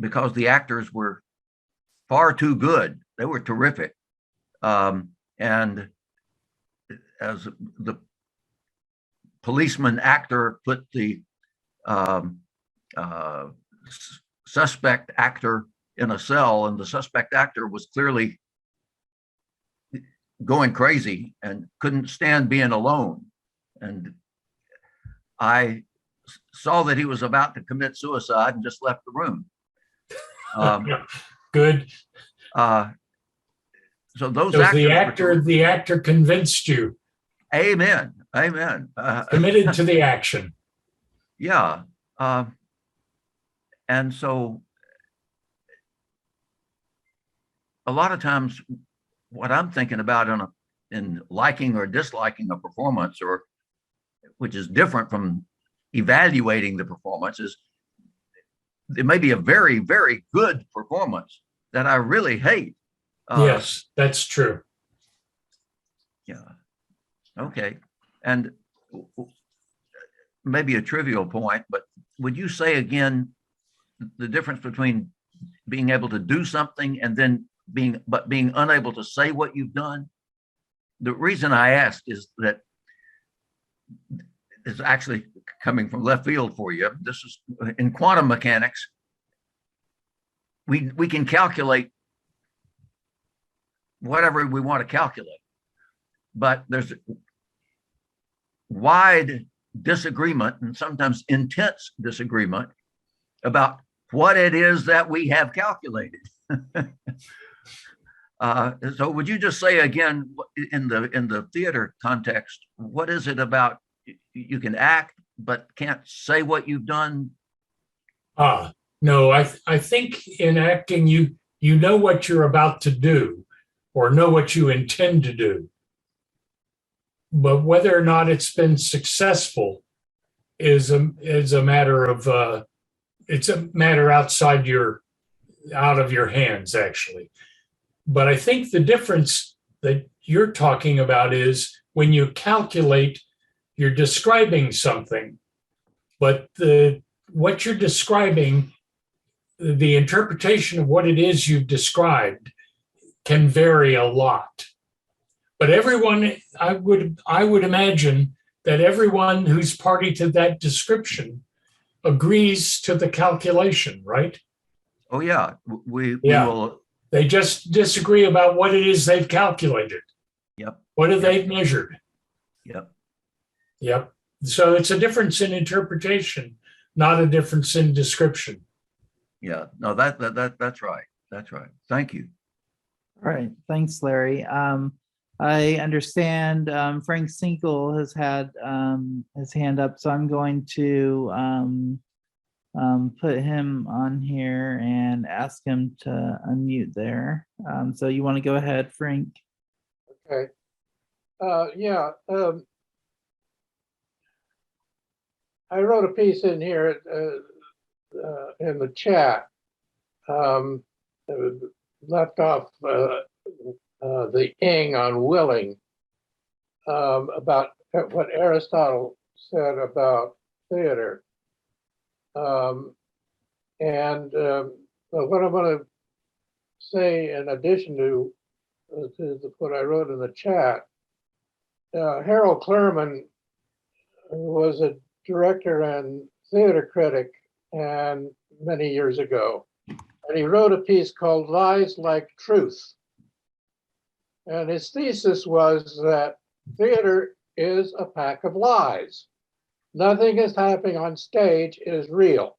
because the actors were far too good. They were terrific. And as the policeman actor put the suspect actor in a cell, and the suspect actor was clearly going crazy and couldn't stand being alone. And I saw that he was about to commit suicide and just left the room. Good. So those actors, the actor convinced you. Amen. Amen. Committed to the action. Yeah. And so a lot of times what I'm thinking about in liking or disliking a performance, or which is different from evaluating the performance, is it may be a very, very good performance that I really hate. Yes, that's true. Yeah. Okay. And maybe a trivial point, but would you say again the difference between being able to do something and then being unable to say what you've done? The reason I asked is that is actually coming from left field for you. This is in quantum mechanics. We can calculate whatever we want to calculate, but there's wide disagreement and sometimes intense disagreement about what it is that we have calculated. So would you just say again, in the theater context, what is it about you can act but can't say what you've done? No, I think in acting you know what you're about to do or know what you intend to do. But whether or not it's been successful is a matter of it's a matter out of your hands, actually. But I think the difference that you're talking about is when you calculate, you're describing something, but what you're describing, the interpretation of what it is you've described can vary a lot. But everyone, I would imagine that everyone who's party to that description agrees to the calculation, right? Oh yeah, we will. They just disagree about what it is they've calculated. Yep. What have they measured? Yep. Yep. So it's a difference in interpretation, not a difference in description. Yeah. No, that's right. That's right. Thank you. All right. Thanks, Larry. I understand Frank Sinkle has had his hand up, so I'm going to put him on here and ask him to unmute there. So you want to go ahead, Frank? Okay. Yeah. I wrote a piece in here in the chat. Left off the ing on willing, about what Aristotle said about theater. And what I'm going to say in addition to what I wrote in the chat, Harold Clurman was a director and theater critic and many years ago. And he wrote a piece called Lies Like Truth. And his thesis was that theater is a pack of lies. Nothing is happening on stage is real,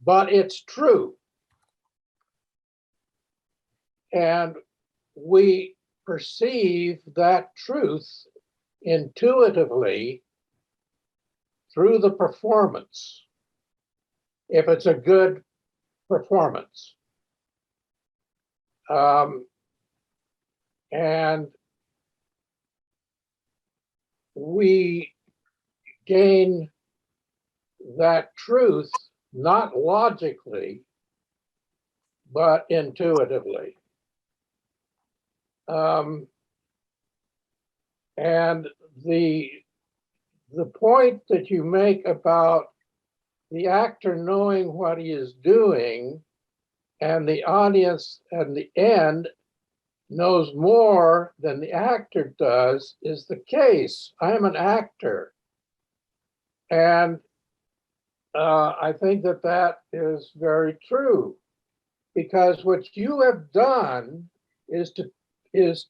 but it's true. And we perceive that truth intuitively through the performance, if it's a good performance. And we gain that truth not logically, but intuitively. And the point that you make about the actor knowing what he is doing and the audience at the end knows more than the actor does is the case. I'm an actor. And I think that that is very true, because what you have done is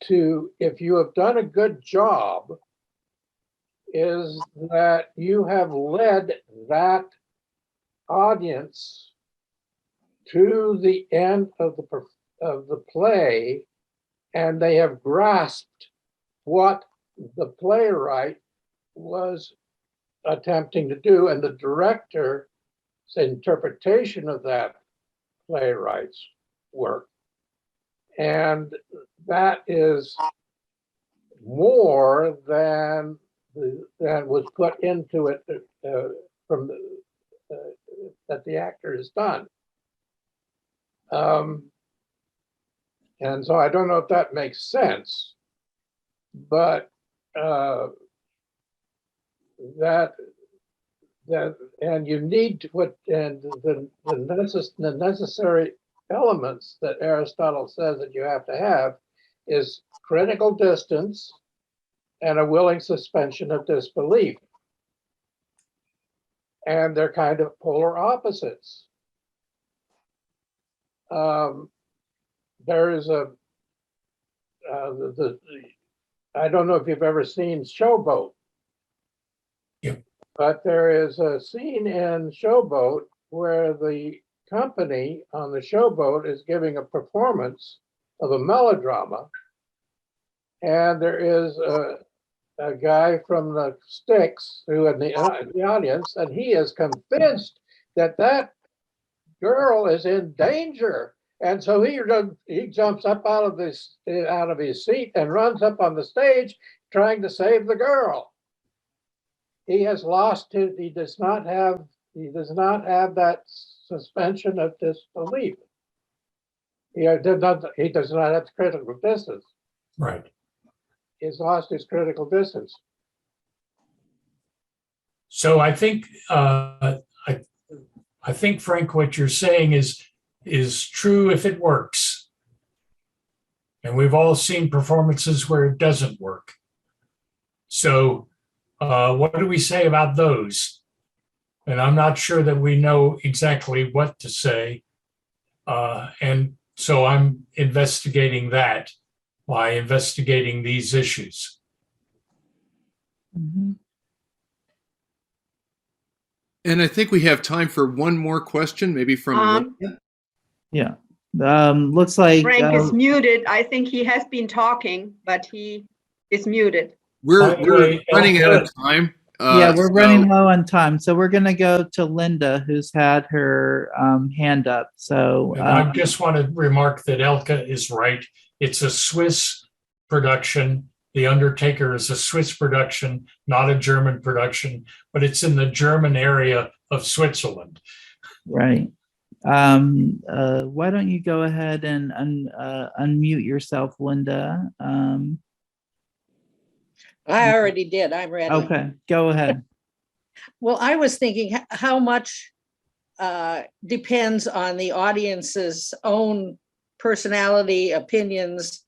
to, if you have done a good job, is that you have led that audience to the end of the play, and they have grasped what the playwright was attempting to do, and the director's interpretation of that playwright's work. And that is more than was put into it from that the actor has done. And so I don't know if that makes sense, but and you need to put, and the necessary elements that Aristotle says that you have to have is critical distance and a willing suspension of disbelief. And they're kind of polar opposites. There is I don't know if you've ever seen Showboat. Yeah. But there is a scene in Showboat where the company on the showboat is giving a performance of a melodrama. And there is a guy from the Sticks who in the audience, and he is convinced that that girl is in danger. And so he jumps up out of his seat and runs up on the stage trying to save the girl. He has lost his, he does not have that suspension of disbelief. He does not have critical distance. Right. He's lost his critical distance. So I think I think, Frank, what you're saying is true if it works. And we've all seen performances where it doesn't work. So what do we say about those? And I'm not sure that we know exactly what to say. And so I'm investigating that by investigating these issues. Mm-hmm. And I think we have time for one more question, maybe from Linda. Yeah. Looks like Frank is muted. I think he has been talking, but he is muted. We're running out of time. Yeah, we're running low on time. So we're going to go to Linda, who's had her hand up. So I just want to remark that Elke is right. It's a Swiss production. The Undertaker is a Swiss production, not a German production, but it's in the German area of Switzerland. Right. Why don't you go ahead and unmute yourself, Linda? I already did. I'm ready. Okay, go ahead. Well, I was thinking how much depends on the audience's own personality, opinions,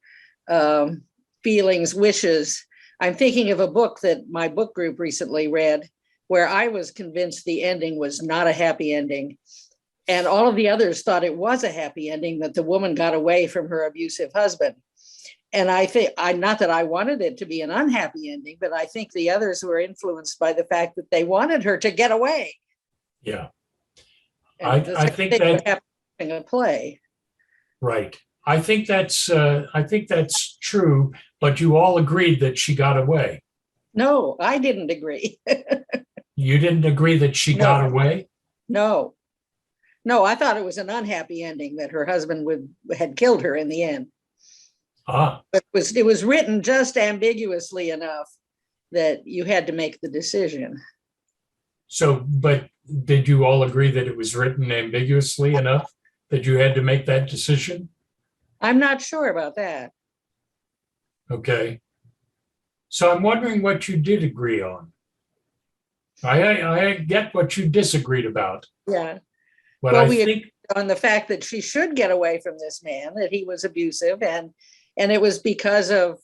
feelings, wishes. I'm thinking of a book that my book group recently read, where I was convinced the ending was not a happy ending. And all of the others thought it was a happy ending, that the woman got away from her abusive husband. And I think, not that I wanted it to be an unhappy ending, but I think the others were influenced by the fact that they wanted her to get away. Yeah. And I think that in a play. Right. I think that's true, but you all agreed that she got away. No, I didn't agree. You didn't agree that she got away? No. No, I thought it was an unhappy ending, that her husband had killed her in the end. Ah. But it was written just ambiguously enough that you had to make the decision. So, but did you all agree that it was written ambiguously enough that you had to make that decision? I'm not sure about that. Okay. So I'm wondering what you did agree on. I get what you disagreed about. Yeah. But well, I we think agreed on the fact that she should get away from this man, that he was abusive, and it was because of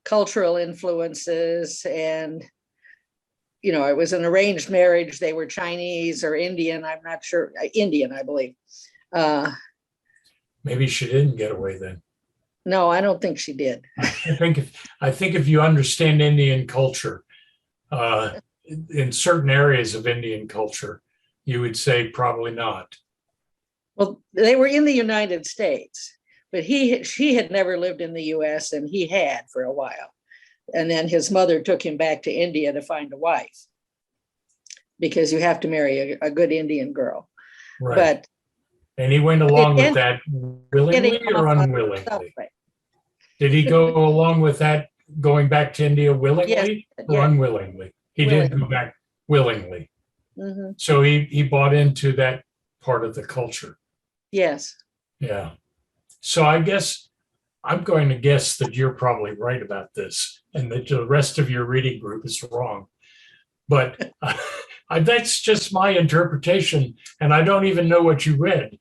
cultural influences, and it was an arranged marriage. They were Chinese or Indian. I'm not sure. Indian, I believe. maybe she didn't get away then. No, I don't think she did. I think if you understand Indian culture, in certain areas of Indian culture, you would say probably not. Well, they were in the United States, but she had never lived in the US, and he had for a while. And then his mother took him back to India to find a wife, because you have to marry a good Indian girl. Right. But and he went along with that willingly or unwillingly? Did he go along with that, going back to India willingly or unwillingly? He did go back willingly. Mm-hmm. So he bought into that part of the culture. Yes. Yeah. So I guess I'm going to guess that you're probably right about this, and that the rest of your reading group is wrong. But that's just my interpretation, and I don't even know what you read.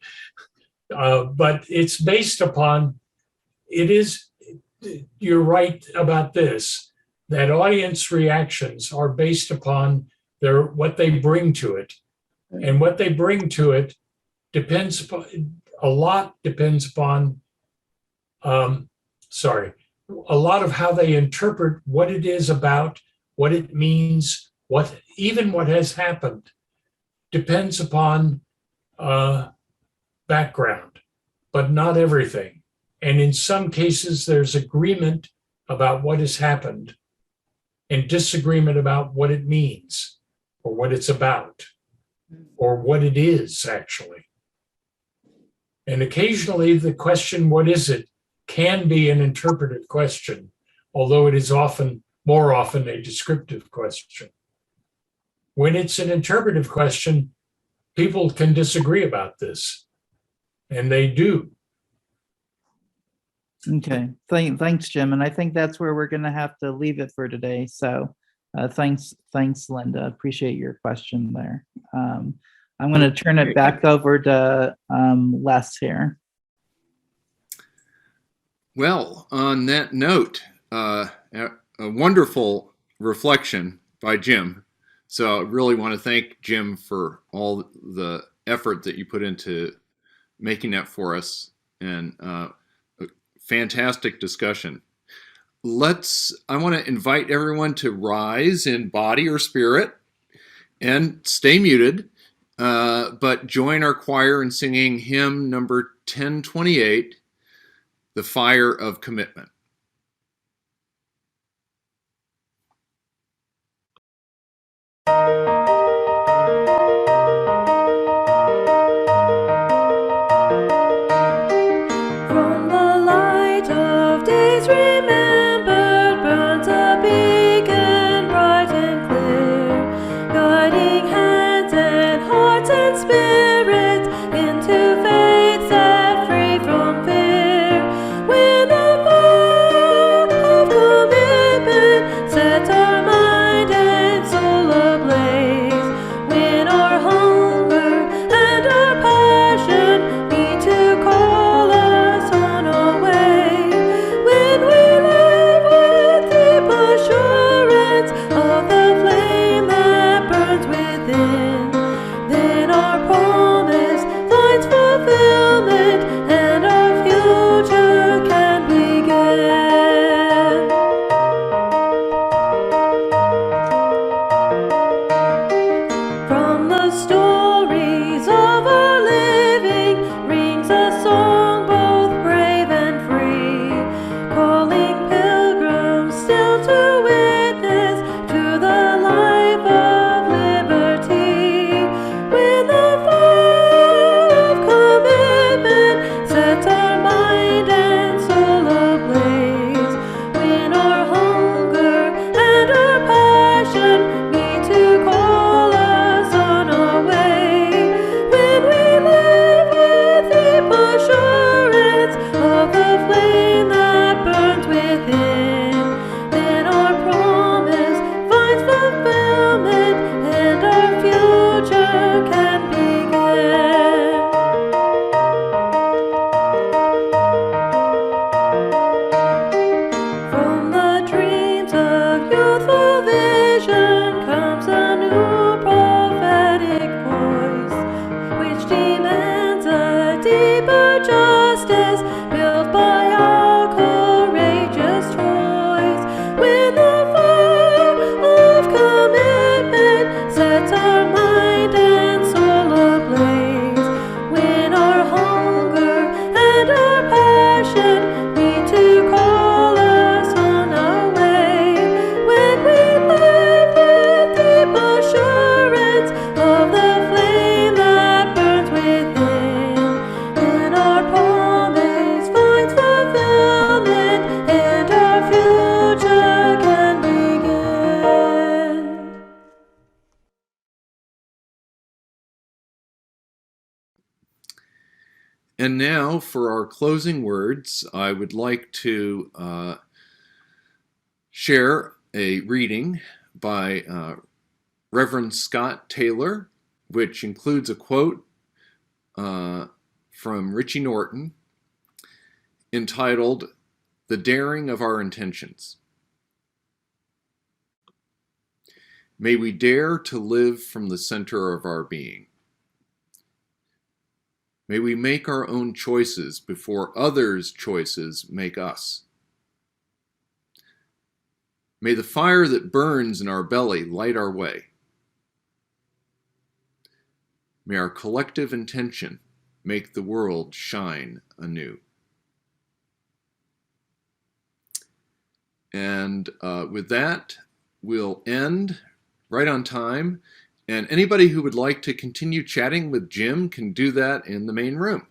But it's based upon, you're right about this, that audience reactions are based upon what they bring to it. And what they bring to it depends upon, a lot of how they interpret what it is about, what it means, even what has happened, depends upon background, but not everything. And in some cases, there's agreement about what has happened and disagreement about what it means, or what it's about, or what it is actually. And occasionally the question, what is it, can be an interpretive question, although it is more often a descriptive question. When it's an interpretive question, people can disagree about this, and they do. Okay, thanks, Jim. And I think that's where we're going to have to leave it for today. So thanks, Linda. Appreciate your question there. I'm going to turn it back over to Les here. Well, on that note, a wonderful reflection by Jim. So I really want to thank Jim for all the effort that you put into making that for us, and a fantastic discussion. I want to invite everyone to rise in body or spirit and stay muted, but join our choir in singing hymn number 1028, The Fire of Commitment. From the light of days remembered burns a beacon bright and clear, guiding hands and hearts and spirits into faith set free from fear. When the fire of commitment sets our mind and soul ablaze, And now for our closing words, I would like to share a reading by Reverend Scott Taylor, which includes a quote from Richie Norton entitled, "The Daring of Our Intentions." May we dare to live from the center of our being. May we make our own choices before others' choices make us. May the fire that burns in our belly light our way. May our collective intention make the world shine anew. And with that, we'll end right on time. And anybody who would like to continue chatting with Jim can do that in the main room.